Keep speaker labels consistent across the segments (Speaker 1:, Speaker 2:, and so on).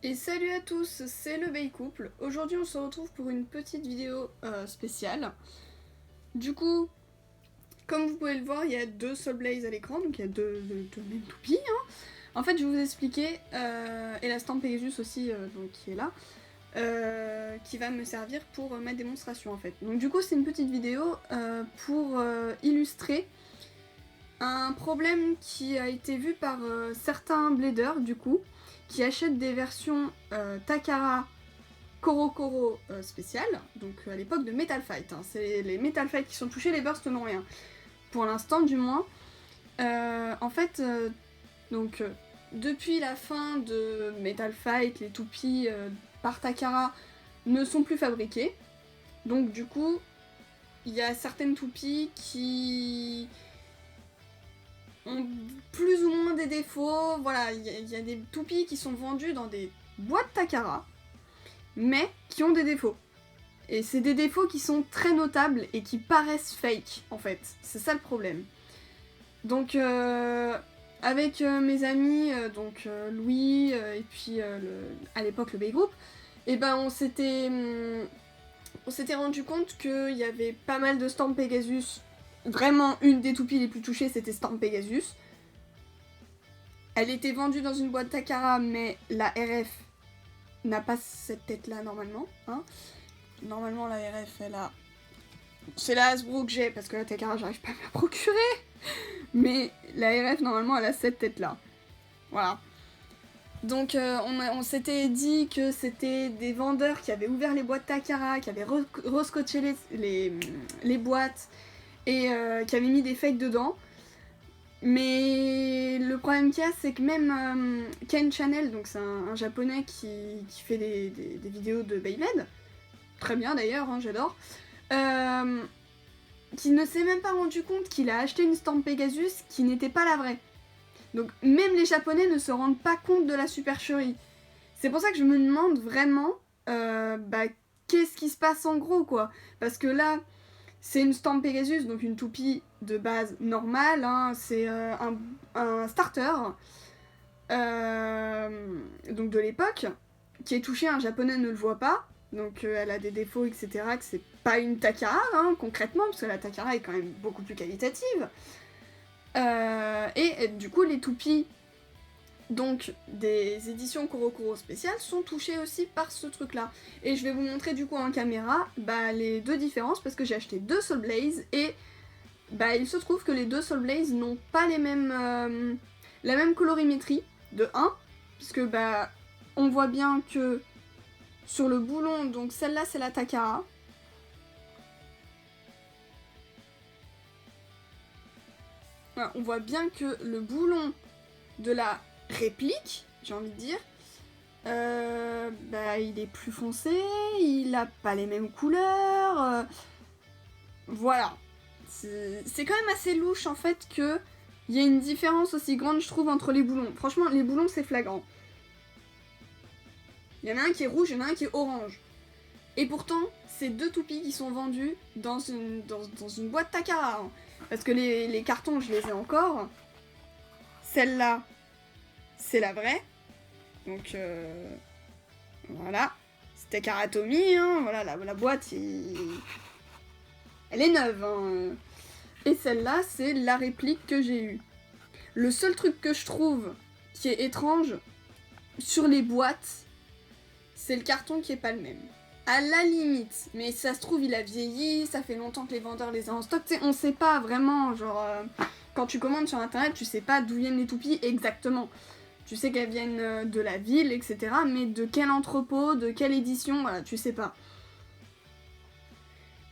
Speaker 1: Et salut à tous, c'est le Bay Couple. Aujourd'hui on se retrouve pour une petite vidéo spéciale. Du coup, comme vous pouvez le voir, il y a deux Soul Blaze à l'écran, donc il y a deux mêmes toupies. En fait, je vais vous expliquer, et la stamp Pegasus aussi, donc, qui est là, qui va me servir pour ma démonstration en fait. Donc du coup, c'est une petite vidéo pour illustrer un problème qui a été vu par certains bladers du coup, qui achètent des versions Takara Koro spéciales, donc à l'époque de Metal Fight. Hein. C'est les Metal Fight qui sont touchés, les bursts n'ont rien. Pour l'instant du moins. En fait, depuis la fin de Metal Fight, les toupies par Takara ne sont plus fabriquées. Donc du coup, il y a certaines toupies qui ont plus ou moins des défauts. Voilà, il y a des toupies qui sont vendues dans des boîtes Takara, mais qui ont des défauts. Et c'est des défauts qui sont très notables et qui paraissent fake, en fait. C'est ça le problème. Donc, avec mes amis, Louis, et puis à l'époque le Bay Group, et ben on s'était rendu compte qu'il y avait pas mal de Stamp Pegasus. Vraiment, une des toupies les plus touchées, c'était Stamp Pegasus. Elle était vendue dans une boîte Takara, mais la RF n'a pas cette tête-là normalement. Hein. Normalement, la RF, elle a... C'est la Hasbro que j'ai, parce que la Takara, j'arrive pas à me la procurer. Mais la RF, normalement, elle a cette tête-là. Voilà. Donc, on s'était dit que c'était des vendeurs qui avaient ouvert les boîtes Takara, qui avaient rescotché les boîtes, et qui avaient mis des fakes dedans. Mais le problème qu'il y a, c'est que même Ken Channel, donc c'est un japonais qui fait des vidéos de Beyblade, très bien d'ailleurs, hein, j'adore, qui ne s'est même pas rendu compte qu'il a acheté une stamp Pegasus qui n'était pas la vraie. Donc même les japonais ne se rendent pas compte de la supercherie. C'est pour ça que je me demande vraiment qu'est-ce qui se passe en gros, quoi. Parce que là, c'est une stamp Pegasus, donc une toupie de base normale, hein, c'est un starter, donc de l'époque, qui est touché, un japonais ne le voit pas, donc elle a des défauts, etc., que c'est pas une Takara, hein, concrètement, parce que la Takara est quand même beaucoup plus qualitative. Et du coup, les toupies donc des éditions Koro spéciales sont touchées aussi par ce truc-là. Et je vais vous montrer du coup en caméra les deux différences, parce que j'ai acheté deux Soul Blaze, et il se trouve que les deux Soul Blaze n'ont pas les mêmes, la même colorimétrie, de 1, puisque on voit bien que sur le boulon, donc celle-là c'est la Takara, voilà, on voit bien que le boulon de la réplique, j'ai envie de dire, il est plus foncé, il a pas les mêmes couleurs, voilà. C'est quand même assez louche en fait que il y a une différence aussi grande, je trouve, entre les boulons. Franchement, les boulons c'est flagrant. Il y en a un qui est rouge, il y en a un qui est orange. Et pourtant, c'est deux toupies qui sont vendues dans une boîte Takara. Hein. Parce que les cartons, je les ai encore. Celle-là, c'est la vraie. Donc, voilà. C'était Karatomi, hein. Voilà, la boîte, elle est neuve. Hein. Et celle-là, c'est la réplique que j'ai eue. Le seul truc que je trouve qui est étrange sur les boîtes, c'est le carton qui est pas le même. À la limite, mais ça se trouve il a vieilli, ça fait longtemps que les vendeurs les ont en stock, on sait pas vraiment, genre, quand tu commandes sur internet, tu sais pas d'où viennent les toupies exactement. Tu sais qu'elles viennent de la ville, etc., mais de quel entrepôt, de quelle édition, voilà, tu sais pas.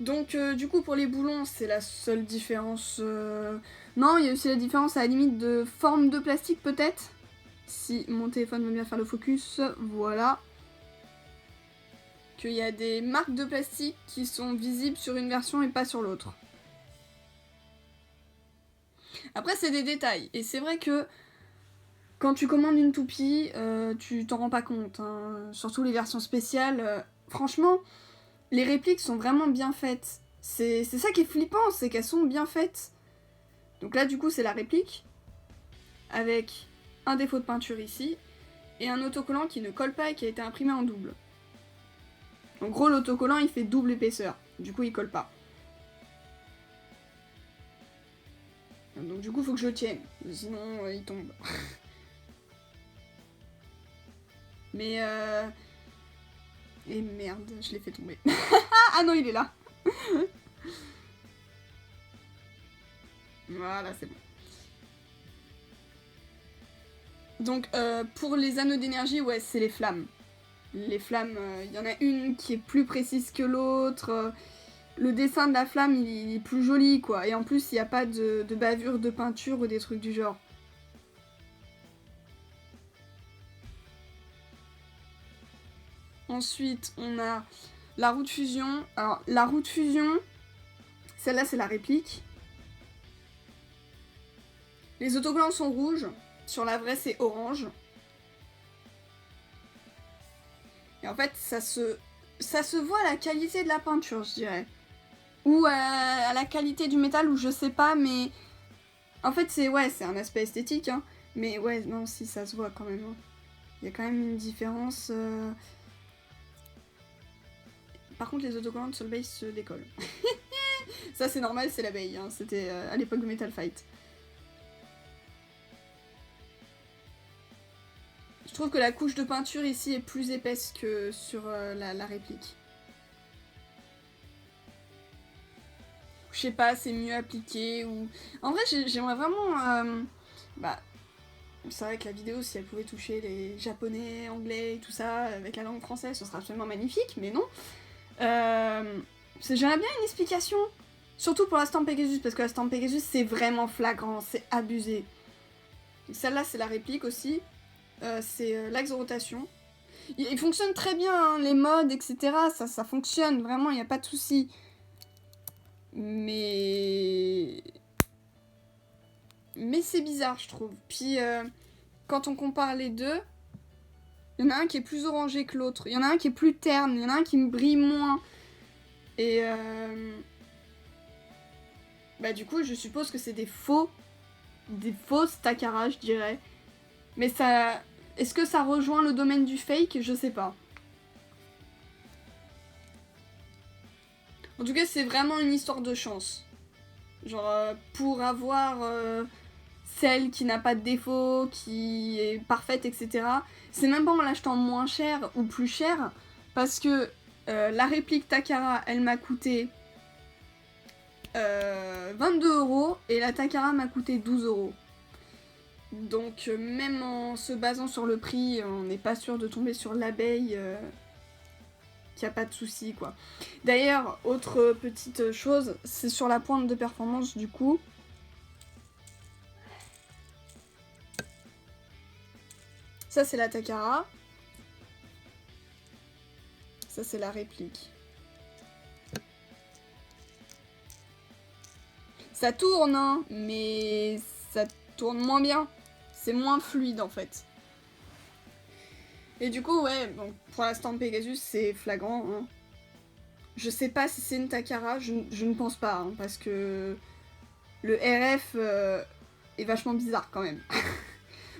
Speaker 1: Donc du coup pour les boulons, c'est la seule différence... Non, il y a aussi la différence à la limite de forme de plastique peut-être. Si mon téléphone veut bien faire le focus, voilà. Qu'il y a des marques de plastique qui sont visibles sur une version et pas sur l'autre. Après c'est des détails, et c'est vrai que quand tu commandes une toupie, tu t'en rends pas compte, hein. Surtout les versions spéciales, franchement, les répliques sont vraiment bien faites. C'est ça qui est flippant, c'est qu'elles sont bien faites. Donc là du coup c'est la réplique, avec un défaut de peinture ici, et un autocollant qui ne colle pas et qui a été imprimé en double. En gros, l'autocollant il fait double épaisseur, du coup il colle pas. Donc du coup faut que je le tienne, sinon il tombe. Mais et merde, je l'ai fait tomber. Ah non, il est là. Voilà, c'est bon. Donc pour les anneaux d'énergie, ouais, c'est les flammes. Les flammes, il y en a une qui est plus précise que l'autre. Le dessin de la flamme, il est plus joli, quoi. Et en plus, il n'y a pas de bavure de peinture ou des trucs du genre. Ensuite, on a la roue de fusion. Alors, la roue de fusion, celle-là, c'est la réplique. Les autocollants sont rouges. Sur la vraie, c'est orange. Et en fait, ça se voit à la qualité de la peinture, je dirais. Ou à la qualité du métal, ou je sais pas, mais... En fait, c'est un aspect esthétique, hein. Mais ouais, non, si, ça se voit quand même. Hein. Il y a quand même une différence... Par contre, les autocollants de Soulbase se décollent. Ça, c'est normal, c'est l'abeille. Hein. C'était à l'époque de Metal Fight. Je trouve que la couche de peinture ici est plus épaisse que sur la réplique. Je sais pas, c'est mieux appliqué ou... En vrai, j'aimerais vraiment... c'est vrai que la vidéo, si elle pouvait toucher les japonais, anglais et tout ça, avec la langue française, ce serait absolument magnifique, mais non. J'aimerais bien une explication. Surtout pour la stamp Pegasus, parce que la stamp Pegasus, c'est vraiment flagrant, c'est abusé. Celle-là, c'est la réplique aussi. C'est l'axe de rotation. Il fonctionne très bien, hein, les modes, etc. Ça fonctionne, vraiment, il n'y a pas de souci. Mais c'est bizarre, je trouve. Puis, quand on compare les deux, il y en a un qui est plus orangé que l'autre. Il y en a un qui est plus terne, il y en a un qui me brille moins. Et du coup, je suppose que c'est des fausses Takara, je dirais. Mais ça... Est-ce que ça rejoint le domaine du fake? Je sais pas. En tout cas, c'est vraiment une histoire de chance. Genre, pour avoir celle qui n'a pas de défaut, qui est parfaite, etc. C'est même pas en l'achetant moins cher ou plus cher, parce que la réplique Takara, elle m'a coûté 22 € et la Takara m'a coûté 12 €. Donc même en se basant sur le prix, on n'est pas sûr de tomber sur l'abeille qu'il n'y a pas de souci, quoi. D'ailleurs, autre petite chose, c'est sur la pointe de performance du coup. Ça c'est la Takara. Ça c'est la réplique. Ça tourne, hein, mais ça tourne moins bien. C'est moins fluide en fait. Et du coup, ouais, donc pour la stamp Pegasus, c'est flagrant. Hein. Je sais pas si c'est une Takara, je ne pense pas, hein, parce que le RF est vachement bizarre quand même.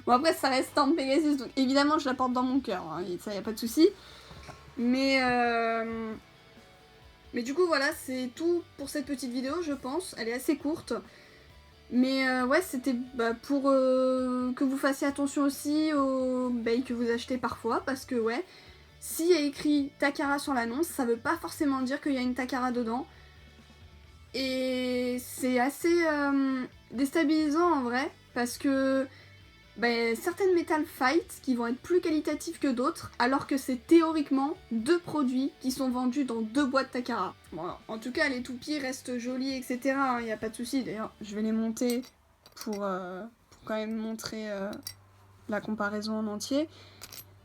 Speaker 1: Bon, après, ça reste stamp Pegasus, donc évidemment, je la porte dans mon cœur, hein, et ça, y a pas de souci. Mais du coup, voilà, c'est tout pour cette petite vidéo, je pense. Elle est assez courte. Mais ouais, c'était pour que vous fassiez attention aussi aux baies que vous achetez parfois, parce que ouais, s'il y a écrit Takara sur l'annonce, ça veut pas forcément dire qu'il y a une Takara dedans. Et c'est assez déstabilisant en vrai, parce que certaines Metal Fight qui vont être plus qualitatives que d'autres, alors que c'est théoriquement deux produits qui sont vendus dans deux boîtes Takara. Bon, alors, en tout cas, les toupies restent jolies, etc. Il n'y a pas de souci. D'ailleurs, je vais les monter pour quand même montrer la comparaison en entier.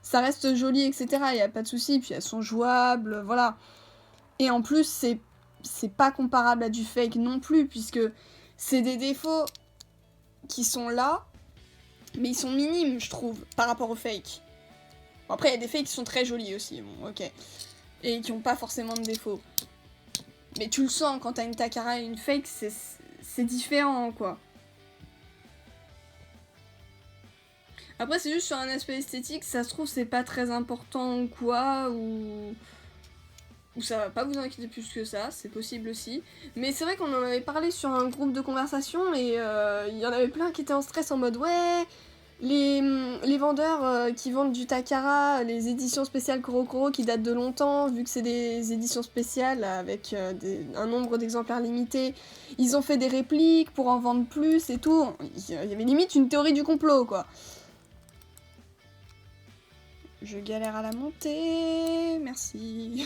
Speaker 1: Ça reste joli, etc. Il n'y a pas de souci. Puis elles sont jouables, voilà. Et en plus, c'est pas comparable à du fake non plus, puisque c'est des défauts qui sont là, mais ils sont minimes, je trouve, par rapport aux fakes. Bon, après, il y a des fakes qui sont très jolis aussi, bon, ok. Et qui ont pas forcément de défauts. Mais tu le sens, quand t'as une Takara et une fake, c'est différent, quoi. Après, c'est juste sur un aspect esthétique, ça se trouve, c'est pas très important ou quoi, ou ça va pas vous inquiéter plus que ça, c'est possible aussi. Mais c'est vrai qu'on en avait parlé sur un groupe de conversation et il y en avait plein qui étaient en stress en mode ouais, les vendeurs qui vendent du Takara, les éditions spéciales Kurokuro qui datent de longtemps, vu que c'est des éditions spéciales avec un nombre d'exemplaires limité, ils ont fait des répliques pour en vendre plus et tout. Il y avait limite une théorie du complot, quoi. Je galère à la montée, merci.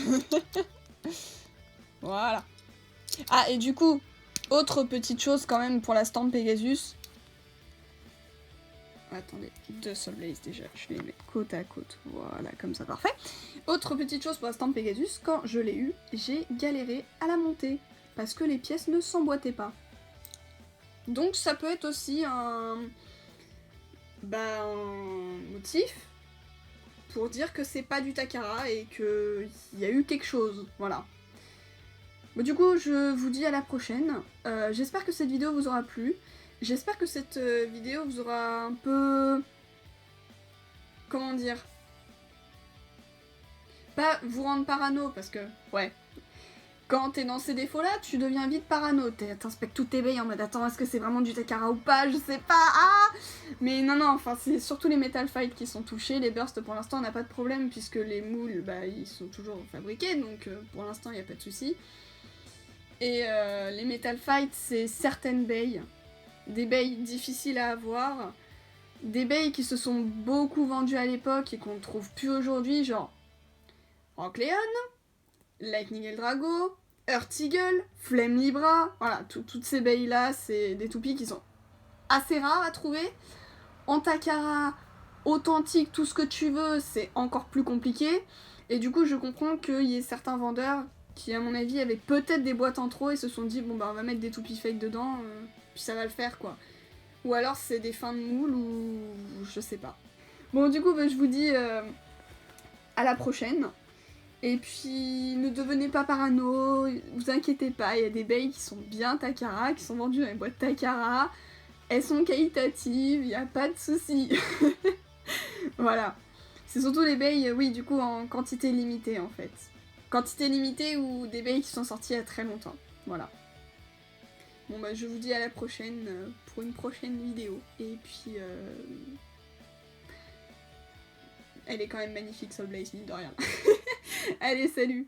Speaker 1: Voilà. Ah, et du coup, autre petite chose quand même pour la stamp Pegasus. Attendez, deux Soul Blaze déjà, je les mets côte à côte. Voilà, comme ça, parfait. Autre petite chose pour la stamp Pegasus, quand je l'ai eu, j'ai galéré à la monter. Parce que les pièces ne s'emboîtaient pas. Donc ça peut être aussi un motif pour dire que c'est pas du Takara et qu'il y a eu quelque chose, voilà. Bon, du coup, je vous dis à la prochaine. J'espère que cette vidéo vous aura plu. J'espère que cette vidéo vous aura un peu... Comment dire? Pas vous rendre parano, parce que, ouais. Quand t'es dans ces défauts-là, tu deviens vite parano. T'inspectes toutes tes baies en mode attends, est-ce que c'est vraiment du Takara ou pas? Je sais pas, ah. Mais non, enfin, c'est surtout les Metal Fight qui sont touchés. Les bursts, pour l'instant, on n'a pas de problème, puisque les moules, ils sont toujours fabriqués, donc pour l'instant, il n'y a pas de souci. Et les Metal Fight, c'est certaines baies. Des baies difficiles à avoir. Des baies qui se sont beaucoup vendues à l'époque et qu'on ne trouve plus aujourd'hui, genre Rockleon, Lightning Eldrago, Earth Eagle, Flame Libra, voilà, toutes ces baies-là, c'est des toupies qui sont assez rares à trouver. En Takara, authentique, tout ce que tu veux, c'est encore plus compliqué. Et du coup, je comprends qu'il y ait certains vendeurs qui, à mon avis, avaient peut-être des boîtes en trop et se sont dit, bon bah on va mettre des toupies fake dedans, puis ça va le faire, quoi. Ou alors c'est des fins de moule, ou je sais pas. Bon, du coup, je vous dis à la prochaine. Et puis, ne devenez pas parano, vous inquiétez pas, il y a des baies qui sont bien Takara, qui sont vendues dans les boîtes Takara. Elles sont qualitatives, il n'y a pas de souci. Voilà. C'est surtout les baies, oui, du coup, en quantité limitée, en fait. Quantité limitée ou des baies qui sont sorties il y a très longtemps. Voilà. Bon, je vous dis à la prochaine pour une prochaine vidéo. Et puis, elle est quand même magnifique, Soul Blaze, mine de rien. Allez, salut!